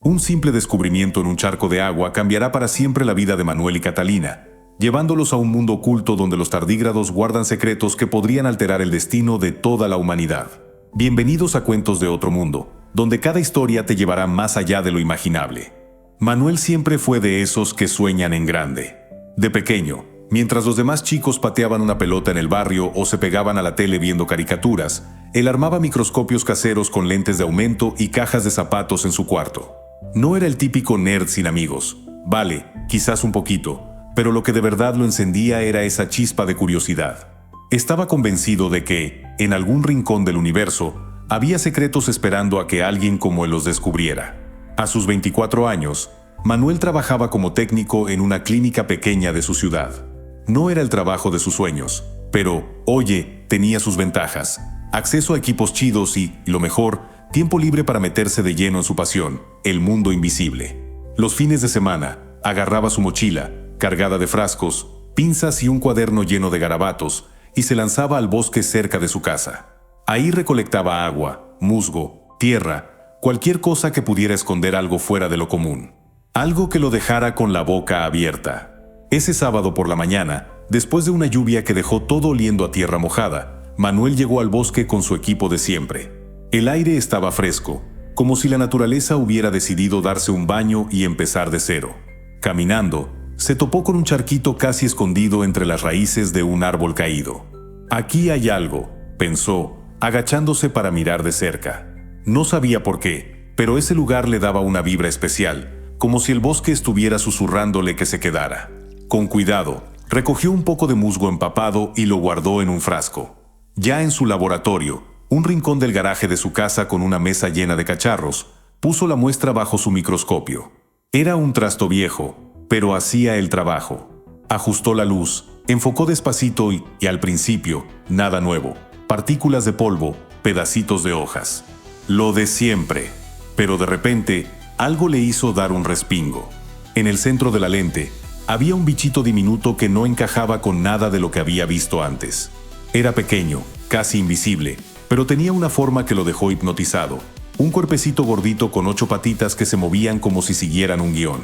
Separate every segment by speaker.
Speaker 1: Un simple descubrimiento en un charco de agua cambiará para siempre la vida de Manuel y Catalina, llevándolos a un mundo oculto donde los tardígrados guardan secretos que podrían alterar el destino de toda la humanidad. Bienvenidos a Cuentos de Otro Mundo, donde cada historia te llevará más allá de lo imaginable. Manuel siempre fue de esos que sueñan en grande. De pequeño, mientras los demás chicos pateaban una pelota en el barrio o se pegaban a la tele viendo caricaturas, él armaba microscopios caseros con lentes de aumento y cajas de zapatos en su cuarto. No era el típico nerd sin amigos. Vale, quizás un poquito, pero lo que de verdad lo encendía era esa chispa de curiosidad. Estaba convencido de que, en algún rincón del universo, había secretos esperando a que alguien como él los descubriera. A sus 24 años, Manuel trabajaba como técnico en una clínica pequeña de su ciudad. No era el trabajo de sus sueños, pero, oye, tenía sus ventajas. Acceso a equipos chidos y, lo mejor, tiempo libre para meterse de lleno en su pasión, el mundo invisible. Los fines de semana, agarraba su mochila, cargada de frascos, pinzas y un cuaderno lleno de garabatos, y se lanzaba al bosque cerca de su casa. Ahí recolectaba agua, musgo, tierra, cualquier cosa que pudiera esconder algo fuera de lo común. Algo que lo dejara con la boca abierta. Ese sábado por la mañana, después de una lluvia que dejó todo oliendo a tierra mojada, Manuel llegó al bosque con su equipo de siempre. El aire estaba fresco, como si la naturaleza hubiera decidido darse un baño y empezar de cero. Caminando, se topó con un charquito casi escondido entre las raíces de un árbol caído. Aquí hay algo, pensó, agachándose para mirar de cerca. No sabía por qué, pero ese lugar le daba una vibra especial, como si el bosque estuviera susurrándole que se quedara. Con cuidado, recogió un poco de musgo empapado y lo guardó en un frasco. Ya en su laboratorio, un rincón del garaje de su casa con una mesa llena de cacharros, puso la muestra bajo su microscopio. Era un trasto viejo, pero hacía el trabajo. Ajustó la luz, enfocó despacito y al principio, nada nuevo. Partículas de polvo, pedacitos de hojas. Lo de siempre. Pero de repente, algo le hizo dar un respingo. En el centro de la lente, había un bichito diminuto que no encajaba con nada de lo que había visto antes. Era pequeño, casi invisible, pero tenía una forma que lo dejó hipnotizado. Un cuerpecito gordito con 8 patitas que se movían como si siguieran un guión.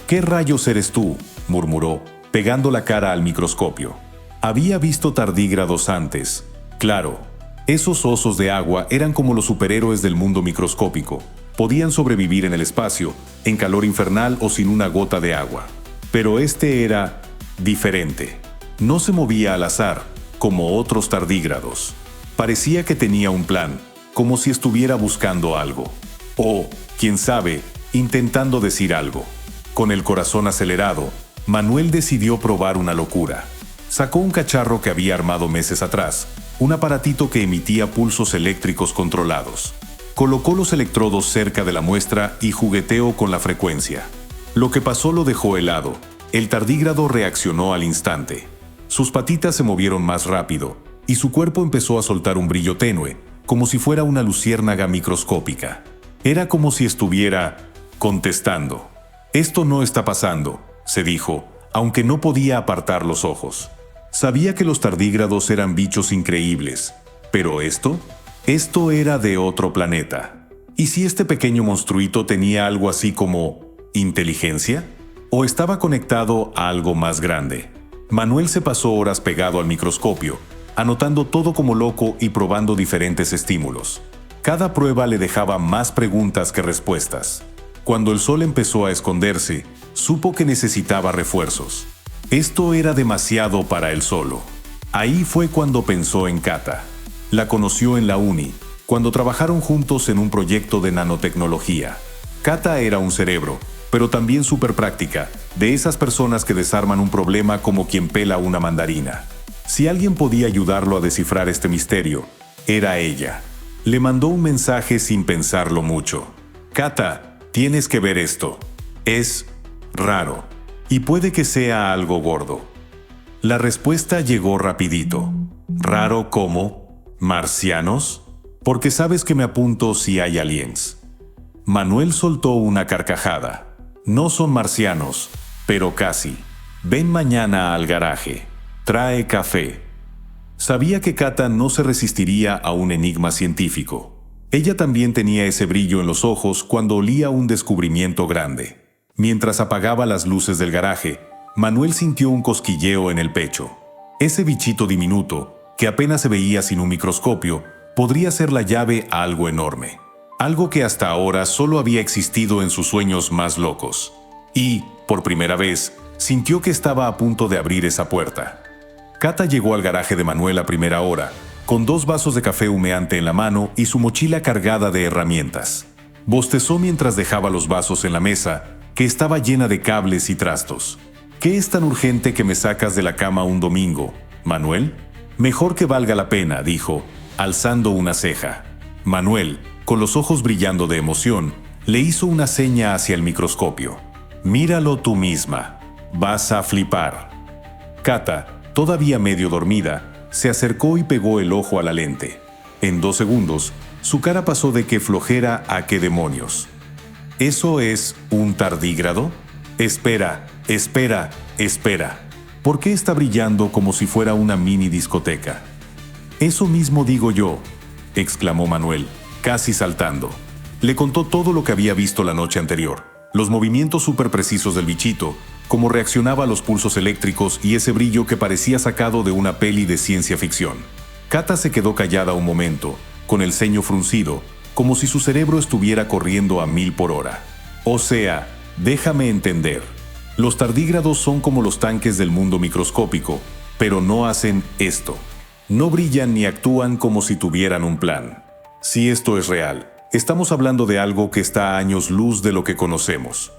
Speaker 1: «¿Qué rayos eres tú?», murmuró, pegando la cara al microscopio. Había visto tardígrados antes. Claro, esos osos de agua eran como los superhéroes del mundo microscópico. Podían sobrevivir en el espacio, en calor infernal o sin una gota de agua. Pero este era diferente. No se movía al azar, como otros tardígrados. Parecía que tenía un plan, como si estuviera buscando algo. O, quién sabe, intentando decir algo. Con el corazón acelerado, Manuel decidió probar una locura. Sacó un cacharro que había armado meses atrás, un aparatito que emitía pulsos eléctricos controlados. Colocó los electrodos cerca de la muestra y jugueteó con la frecuencia. Lo que pasó lo dejó helado. El tardígrado reaccionó al instante. Sus patitas se movieron más rápido, y su cuerpo empezó a soltar un brillo tenue, como si fuera una luciérnaga microscópica. Era como si estuviera contestando. «Esto no está pasando», se dijo, aunque no podía apartar los ojos. Sabía que los tardígrados eran bichos increíbles, pero esto era de otro planeta. ¿Y si este pequeño monstruito tenía algo así como inteligencia? ¿O estaba conectado a algo más grande? Manuel se pasó horas pegado al microscopio, anotando todo como loco y probando diferentes estímulos. Cada prueba le dejaba más preguntas que respuestas. Cuando el sol empezó a esconderse, supo que necesitaba refuerzos. Esto era demasiado para él solo. Ahí fue cuando pensó en Cata. La conoció en la uni, cuando trabajaron juntos en un proyecto de nanotecnología. Cata era un cerebro, pero también súper práctica, de esas personas que desarman un problema como quien pela una mandarina. Si alguien podía ayudarlo a descifrar este misterio, era ella. Le mandó un mensaje sin pensarlo mucho. «Cata, tienes que ver esto. Es raro. Y puede que sea algo gordo». La respuesta llegó rapidito. «¿Raro cómo? ¿Marcianos? Porque sabes que me apunto si hay aliens». Manuel soltó una carcajada. «No son marcianos, pero casi. Ven mañana al garaje. Trae café». Sabía que Cata no se resistiría a un enigma científico. Ella también tenía ese brillo en los ojos cuando olía un descubrimiento grande. Mientras apagaba las luces del garaje, Manuel sintió un cosquilleo en el pecho. Ese bichito diminuto, que apenas se veía sin un microscopio, podría ser la llave a algo enorme. Algo que hasta ahora solo había existido en sus sueños más locos. Y, por primera vez, sintió que estaba a punto de abrir esa puerta. Kata llegó al garaje de Manuel a primera hora, con 2 vasos de café humeante en la mano y su mochila cargada de herramientas. Bostezó mientras dejaba los vasos en la mesa, que estaba llena de cables y trastos. ¿Qué es tan urgente que me sacas de la cama un domingo, Manuel? Mejor que valga la pena, dijo, alzando una ceja. Manuel, con los ojos brillando de emoción, le hizo una seña hacia el microscopio. Míralo tú misma. Vas a flipar. Kata, todavía medio dormida, se acercó y pegó el ojo a la lente. En 2 segundos, su cara pasó de que flojera a qué demonios. ¿Eso es un tardígrado? Espera, espera, espera. ¿Por qué está brillando como si fuera una mini discoteca? Eso mismo digo yo, exclamó Manuel, casi saltando. Le contó todo lo que había visto la noche anterior, los movimientos súper precisos del bichito, cómo reaccionaba a los pulsos eléctricos y ese brillo que parecía sacado de una peli de ciencia ficción. Kata se quedó callada un momento, con el ceño fruncido, como si su cerebro estuviera corriendo a 1000 por hora. O sea, déjame entender. Los tardígrados son como los tanques del mundo microscópico, pero no hacen esto. No brillan ni actúan como si tuvieran un plan. Si esto es real, estamos hablando de algo que está a años luz de lo que conocemos.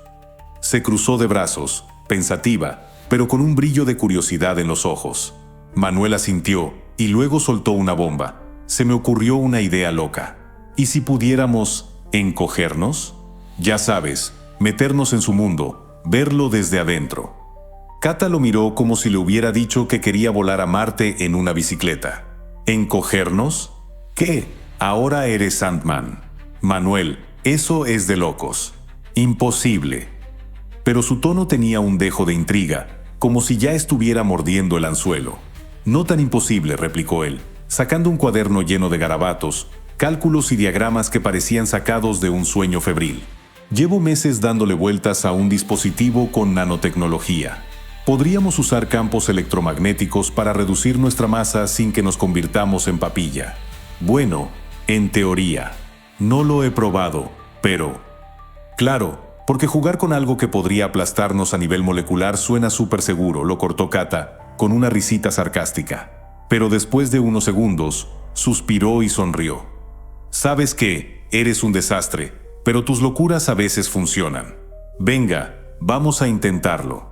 Speaker 1: Se cruzó de brazos, pensativa, pero con un brillo de curiosidad en los ojos. Manuel asintió y luego soltó una bomba. Se me ocurrió una idea loca. ¿Y si pudiéramos encogernos? Ya sabes, meternos en su mundo, verlo desde adentro. Kata lo miró como si le hubiera dicho que quería volar a Marte en una bicicleta. ¿Encogernos? ¿Qué? Ahora eres Sandman. Manuel, eso es de locos. Imposible. Pero su tono tenía un dejo de intriga, como si ya estuviera mordiendo el anzuelo. No tan imposible, replicó él, sacando un cuaderno lleno de garabatos, cálculos y diagramas que parecían sacados de un sueño febril. Llevo meses dándole vueltas a un dispositivo con nanotecnología. Podríamos usar campos electromagnéticos para reducir nuestra masa sin que nos convirtamos en papilla. Bueno, en teoría. No lo he probado, pero... Claro, porque jugar con algo que podría aplastarnos a nivel molecular suena súper seguro, lo cortó Kata, con una risita sarcástica. Pero después de unos segundos, suspiró y sonrió. Sabes que eres un desastre, pero tus locuras a veces funcionan. Venga, vamos a intentarlo.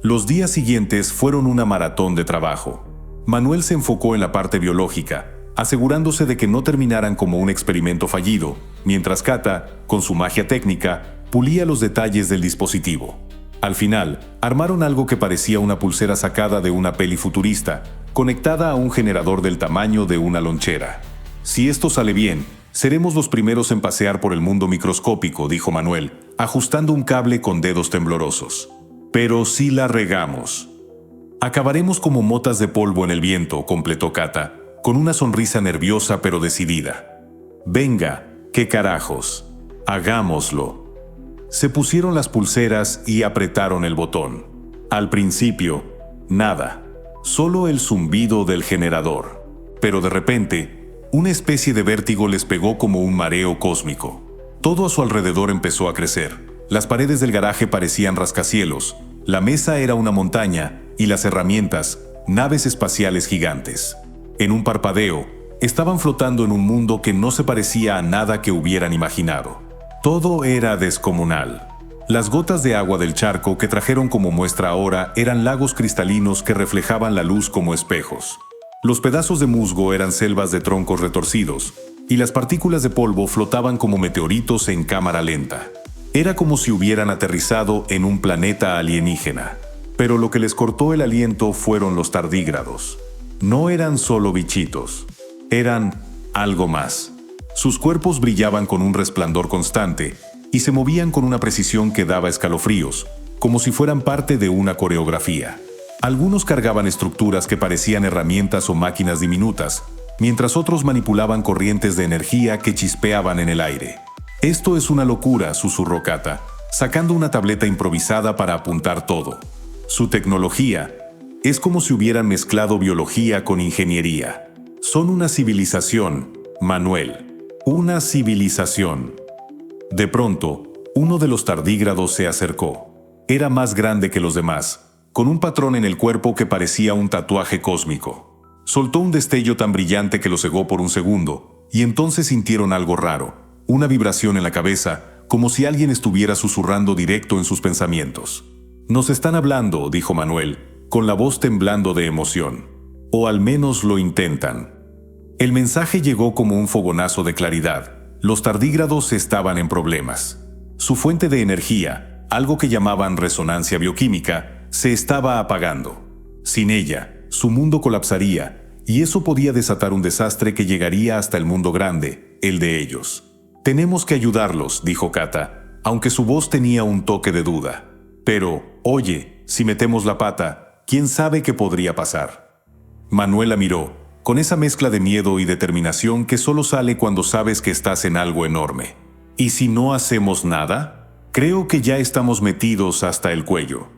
Speaker 1: Los días siguientes fueron una maratón de trabajo. Manuel se enfocó en la parte biológica, asegurándose de que no terminaran como un experimento fallido, mientras Kata, con su magia técnica, pulía los detalles del dispositivo. Al final, armaron algo que parecía una pulsera sacada de una peli futurista, conectada a un generador del tamaño de una lonchera. Si esto sale bien, seremos los primeros en pasear por el mundo microscópico, dijo Manuel, ajustando un cable con dedos temblorosos. Pero si la regamos. Acabaremos como motas de polvo en el viento, completó Kata, con una sonrisa nerviosa pero decidida. Venga, qué carajos. Hagámoslo. Se pusieron las pulseras y apretaron el botón. Al principio, nada. Solo el zumbido del generador. Pero de repente, una especie de vértigo les pegó como un mareo cósmico. Todo a su alrededor empezó a crecer. Las paredes del garaje parecían rascacielos, la mesa era una montaña y las herramientas, naves espaciales gigantes. En un parpadeo, estaban flotando en un mundo que no se parecía a nada que hubieran imaginado. Todo era descomunal. Las gotas de agua del charco que trajeron como muestra ahora eran lagos cristalinos que reflejaban la luz como espejos. Los pedazos de musgo eran selvas de troncos retorcidos, y las partículas de polvo flotaban como meteoritos en cámara lenta. Era como si hubieran aterrizado en un planeta alienígena. Pero lo que les cortó el aliento fueron los tardígrados. No eran solo bichitos, eran algo más. Sus cuerpos brillaban con un resplandor constante y se movían con una precisión que daba escalofríos, como si fueran parte de una coreografía. Algunos cargaban estructuras que parecían herramientas o máquinas diminutas, mientras otros manipulaban corrientes de energía que chispeaban en el aire. «Esto es una locura», susurró Kata, sacando una tableta improvisada para apuntar todo. Su tecnología es como si hubieran mezclado biología con ingeniería. Son una civilización, Manuel. Una civilización. De pronto, uno de los tardígrados se acercó. Era más grande que los demás, con un patrón en el cuerpo que parecía un tatuaje cósmico. Soltó un destello tan brillante que lo cegó por un segundo, y entonces sintieron algo raro, una vibración en la cabeza, como si alguien estuviera susurrando directo en sus pensamientos. «Nos están hablando», dijo Manuel, con la voz temblando de emoción. «O al menos lo intentan». El mensaje llegó como un fogonazo de claridad. Los tardígrados estaban en problemas. Su fuente de energía, algo que llamaban resonancia bioquímica, se estaba apagando. Sin ella, su mundo colapsaría, y eso podía desatar un desastre que llegaría hasta el mundo grande, el de ellos. «Tenemos que ayudarlos», dijo Kata, aunque su voz tenía un toque de duda. «Pero, oye, si metemos la pata, ¿quién sabe qué podría pasar?» Manuel la miró, con esa mezcla de miedo y determinación que solo sale cuando sabes que estás en algo enorme. «¿Y si no hacemos nada? Creo que ya estamos metidos hasta el cuello».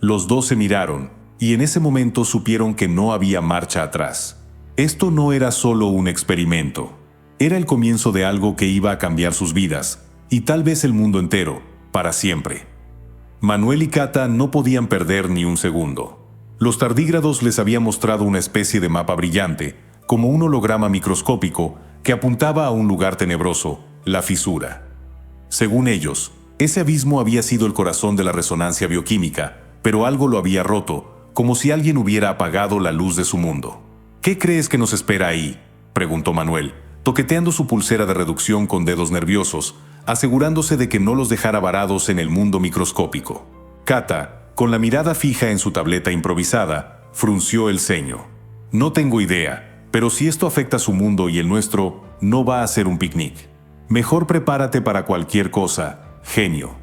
Speaker 1: Los dos se miraron, y en ese momento supieron que no había marcha atrás. Esto no era solo un experimento. Era el comienzo de algo que iba a cambiar sus vidas, y tal vez el mundo entero, para siempre. Manuel y Kata no podían perder ni un segundo. Los tardígrados les habían mostrado una especie de mapa brillante, como un holograma microscópico que apuntaba a un lugar tenebroso, la fisura. Según ellos, ese abismo había sido el corazón de la resonancia bioquímica, pero algo lo había roto, como si alguien hubiera apagado la luz de su mundo. «¿Qué crees que nos espera ahí?», preguntó Manuel, toqueteando su pulsera de reducción con dedos nerviosos, asegurándose de que no los dejara varados en el mundo microscópico. Kata, con la mirada fija en su tableta improvisada, frunció el ceño. «No tengo idea, pero si esto afecta a su mundo y el nuestro, no va a ser un picnic. Mejor prepárate para cualquier cosa, genio».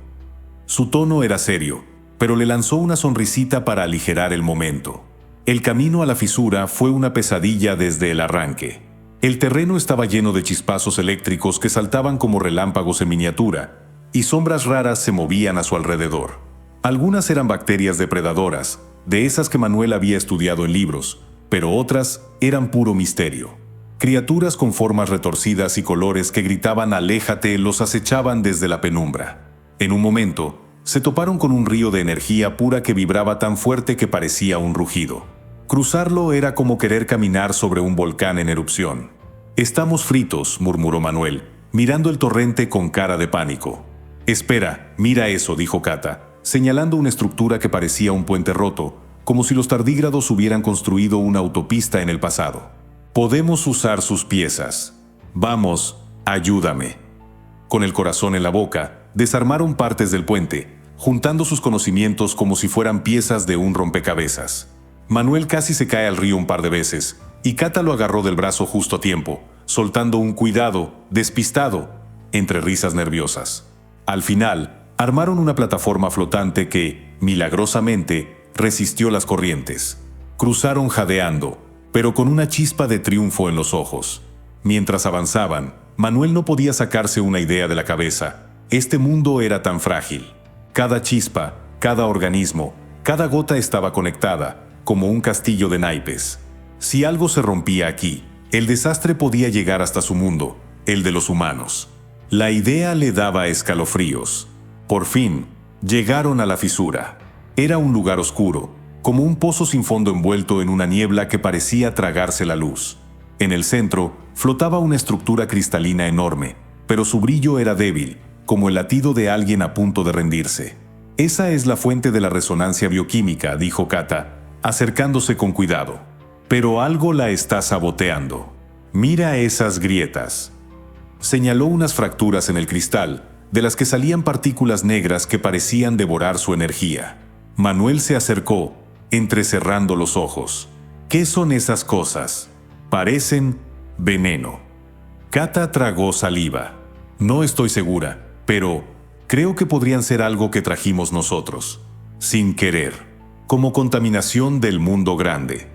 Speaker 1: Su tono era serio, pero le lanzó una sonrisita para aligerar el momento. El camino a la fisura fue una pesadilla desde el arranque. El terreno estaba lleno de chispazos eléctricos que saltaban como relámpagos en miniatura, y sombras raras se movían a su alrededor. Algunas eran bacterias depredadoras, de esas que Manuel había estudiado en libros, pero otras eran puro misterio. Criaturas con formas retorcidas y colores que gritaban «aléjate» los acechaban desde la penumbra. En un momento, se toparon con un río de energía pura que vibraba tan fuerte que parecía un rugido. Cruzarlo era como querer caminar sobre un volcán en erupción. «Estamos fritos», murmuró Manuel, mirando el torrente con cara de pánico. «Espera, mira eso», dijo Kata, señalando una estructura que parecía un puente roto, como si los tardígrados hubieran construido una autopista en el pasado. «Podemos usar sus piezas. Vamos, ayúdame». Con el corazón en la boca, desarmaron partes del puente, juntando sus conocimientos como si fueran piezas de un rompecabezas. Manuel casi se cae al río un par de veces, y Kata lo agarró del brazo justo a tiempo, soltando un «cuidado», despistado, entre risas nerviosas. Al final, armaron una plataforma flotante que, milagrosamente, resistió las corrientes. Cruzaron jadeando, pero con una chispa de triunfo en los ojos. Mientras avanzaban, Manuel no podía sacarse una idea de la cabeza. Este mundo era tan frágil. Cada chispa, cada organismo, cada gota estaba conectada, como un castillo de naipes. Si algo se rompía aquí, el desastre podía llegar hasta su mundo, el de los humanos. La idea le daba escalofríos. Por fin, llegaron a la fisura. Era un lugar oscuro, como un pozo sin fondo envuelto en una niebla que parecía tragarse la luz. En el centro, flotaba una estructura cristalina enorme, pero su brillo era débil, como el latido de alguien a punto de rendirse. «Esa es la fuente de la resonancia bioquímica», dijo Kata, acercándose con cuidado. «Pero algo la está saboteando. Mira esas grietas». Señaló unas fracturas en el cristal, de las que salían partículas negras que parecían devorar su energía. Manuel se acercó, entrecerrando los ojos. «¿Qué son esas cosas? Parecen veneno». Kata tragó saliva. «No estoy segura, pero creo que podrían ser algo que trajimos nosotros, sin querer, como contaminación del mundo grande».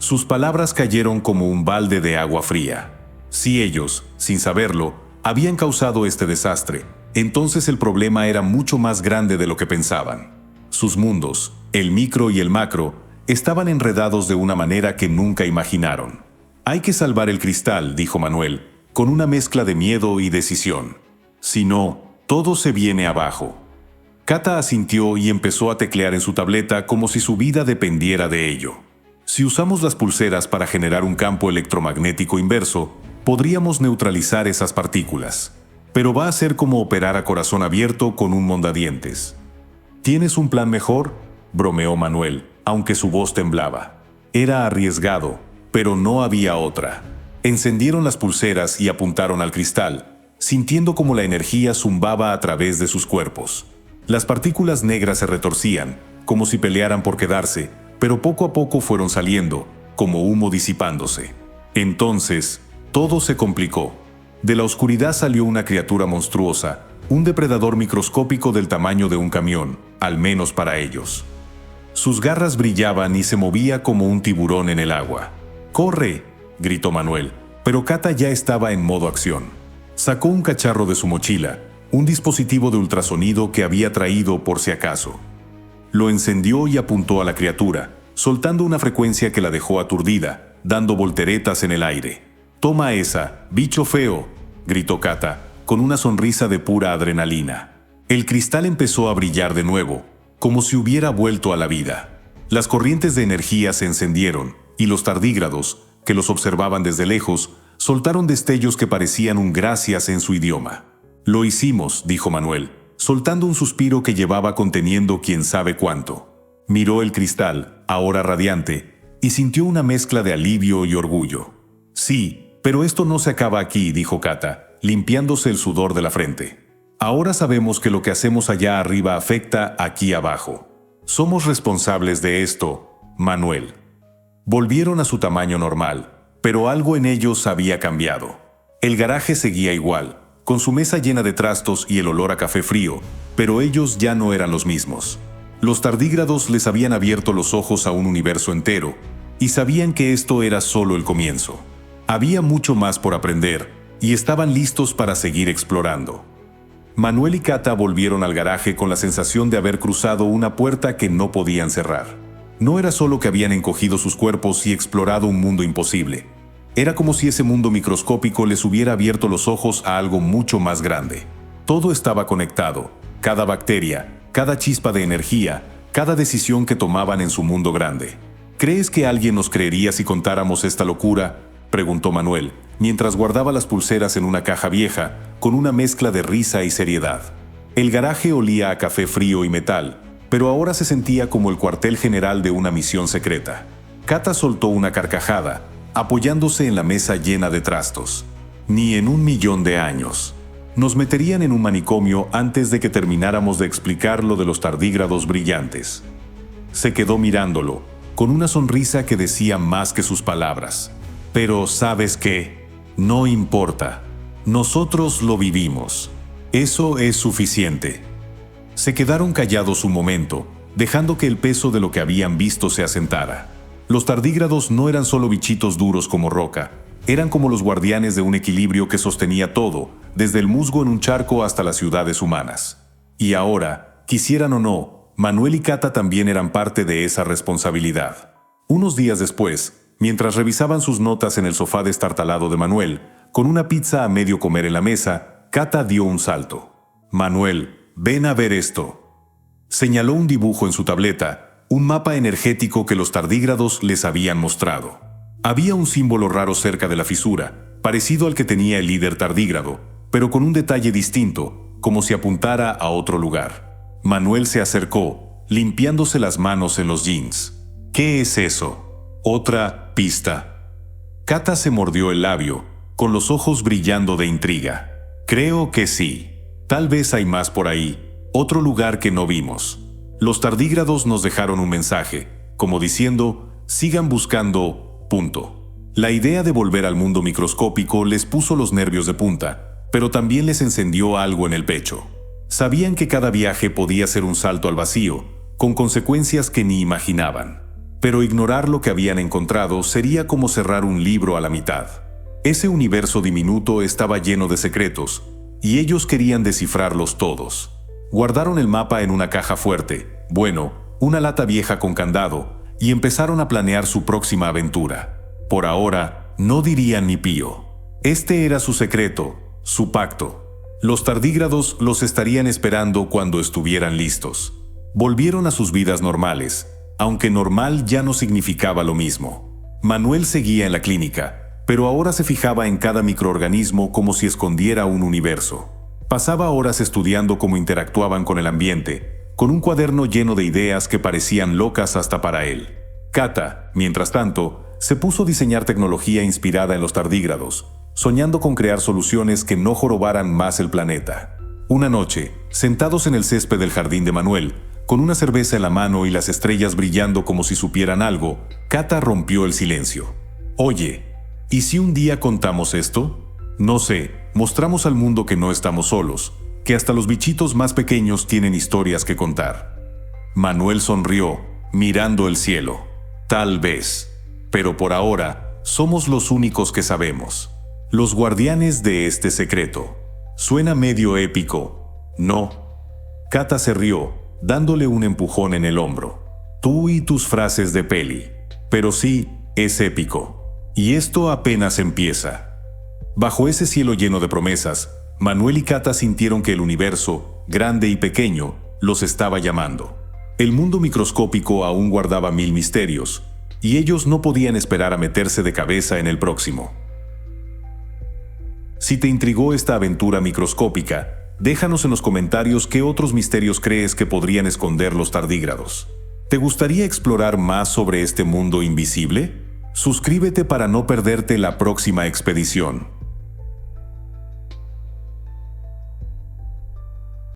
Speaker 1: Sus palabras cayeron como un balde de agua fría. Si ellos, sin saberlo, habían causado este desastre, entonces el problema era mucho más grande de lo que pensaban. Sus mundos, el micro y el macro, estaban enredados de una manera que nunca imaginaron. «Hay que salvar el cristal», dijo Manuel, con una mezcla de miedo y decisión. «Si no, todo se viene abajo». Kata asintió y empezó a teclear en su tableta como si su vida dependiera de ello. Si usamos las pulseras para generar un campo electromagnético inverso, podríamos neutralizar esas partículas. Pero va a ser como operar a corazón abierto con un mondadientes. ¿Tienes un plan mejor?, bromeó Manuel, aunque su voz temblaba. Era arriesgado, pero no había otra. Encendieron las pulseras y apuntaron al cristal, sintiendo como la energía zumbaba a través de sus cuerpos. Las partículas negras se retorcían, como si pelearan por quedarse, pero poco a poco fueron saliendo, como humo disipándose. Entonces, todo se complicó. De la oscuridad salió una criatura monstruosa, un depredador microscópico del tamaño de un camión, al menos para ellos. Sus garras brillaban y se movía como un tiburón en el agua. «¡Corre!», gritó Manuel, pero Kata ya estaba en modo acción. Sacó un cacharro de su mochila, un dispositivo de ultrasonido que había traído por si acaso. Lo encendió y apuntó a la criatura, soltando una frecuencia que la dejó aturdida, dando volteretas en el aire. «Toma esa, bicho feo», gritó Kata, con una sonrisa de pura adrenalina. El cristal empezó a brillar de nuevo, como si hubiera vuelto a la vida. Las corrientes de energía se encendieron, y los tardígrados, que los observaban desde lejos, soltaron destellos que parecían un gracias en su idioma. «Lo hicimos», dijo Manuel, soltando un suspiro que llevaba conteniendo quién sabe cuánto. Miró el cristal, ahora radiante, y sintió una mezcla de alivio y orgullo. «Sí, pero esto no se acaba aquí», dijo Kata, limpiándose el sudor de la frente. «Ahora sabemos que lo que hacemos allá arriba afecta aquí abajo. Somos responsables de esto, Manuel». Volvieron a su tamaño normal, pero algo en ellos había cambiado. El garaje seguía igual, con su mesa llena de trastos y el olor a café frío, pero ellos ya no eran los mismos. Los tardígrados les habían abierto los ojos a un universo entero, y sabían que esto era solo el comienzo. Había mucho más por aprender, y estaban listos para seguir explorando. Manuel y Kata volvieron al garaje con la sensación de haber cruzado una puerta que no podían cerrar. No era solo que habían encogido sus cuerpos y explorado un mundo imposible. Era como si ese mundo microscópico les hubiera abierto los ojos a algo mucho más grande. Todo estaba conectado, cada bacteria, cada chispa de energía, cada decisión que tomaban en su mundo grande. «¿Crees que alguien nos creería si contáramos esta locura?», preguntó Manuel, mientras guardaba las pulseras en una caja vieja, con una mezcla de risa y seriedad. El garaje olía a café frío y metal, pero ahora se sentía como el cuartel general de una misión secreta. Kata soltó una carcajada, apoyándose en la mesa llena de trastos. «Ni en 1.000.000 de años. Nos meterían en un manicomio antes de que termináramos de explicar lo de los tardígrados brillantes». Se quedó mirándolo, con una sonrisa que decía más que sus palabras. «Pero ¿sabes qué? No importa. Nosotros lo vivimos. Eso es suficiente». Se quedaron callados un momento, dejando que el peso de lo que habían visto se asentara. Los tardígrados no eran solo bichitos duros como roca, eran como los guardianes de un equilibrio que sostenía todo, desde el musgo en un charco hasta las ciudades humanas. Y ahora, quisieran o no, Manuel y Kata también eran parte de esa responsabilidad. Unos días después, mientras revisaban sus notas en el sofá destartalado de Manuel, con una pizza a medio comer en la mesa, Kata dio un salto. «Manuel, ven a ver esto». Señaló un dibujo en su tableta, un mapa energético que los tardígrados les habían mostrado. Había un símbolo raro cerca de la fisura, parecido al que tenía el líder tardígrado, pero con un detalle distinto, como si apuntara a otro lugar. Manuel se acercó, limpiándose las manos en los jeans. «¿Qué es eso? ¿Otra pista?». Kata se mordió el labio, con los ojos brillando de intriga. «Creo que sí. Tal vez hay más por ahí, otro lugar que no vimos. Los tardígrados nos dejaron un mensaje, como diciendo, sigan buscando, punto». La idea de volver al mundo microscópico les puso los nervios de punta, pero también les encendió algo en el pecho. Sabían que cada viaje podía ser un salto al vacío, con consecuencias que ni imaginaban. pero ignorar lo que habían encontrado sería como cerrar un libro a la mitad. Ese universo diminuto estaba lleno de secretos, y ellos querían descifrarlos todos. Guardaron el mapa en una caja fuerte, una lata vieja con candado, y empezaron a planear su próxima aventura. Por ahora, no dirían ni pío. Este era su secreto, su pacto. Los tardígrados los estarían esperando cuando estuvieran listos. Volvieron a sus vidas normales, aunque normal ya no significaba lo mismo. Manuel seguía en la clínica, pero ahora se fijaba en cada microorganismo como si escondiera un universo. Pasaba horas estudiando cómo interactuaban con el ambiente, con un cuaderno lleno de ideas que parecían locas hasta para él. Kata, mientras tanto, se puso a diseñar tecnología inspirada en los tardígrados, soñando con crear soluciones que no jorobaran más el planeta. Una noche, sentados en el césped del jardín de Manuel, con una cerveza en la mano y las estrellas brillando como si supieran algo, Kata rompió el silencio. «Oye, ¿y si un día contamos esto? No sé, mostramos al mundo que no estamos solos, que hasta los bichitos más pequeños tienen historias que contar». Manuel sonrió, mirando el cielo. «Tal vez, pero por ahora somos los únicos que sabemos. Los guardianes de este secreto». Suena medio épico, ¿no? Kata se rió, dándole un empujón en el hombro. «Tú y tus frases de peli. Pero sí, es épico. Y esto apenas empieza». Bajo ese cielo lleno de promesas, Manuel y Kata sintieron que el universo, grande y pequeño, los estaba llamando. El mundo microscópico aún guardaba 1000 misterios, y ellos no podían esperar a meterse de cabeza en el próximo. Si te intrigó esta aventura microscópica, déjanos en los comentarios qué otros misterios crees que podrían esconder los tardígrados. ¿Te gustaría explorar más sobre este mundo invisible? Suscríbete para no perderte la próxima expedición.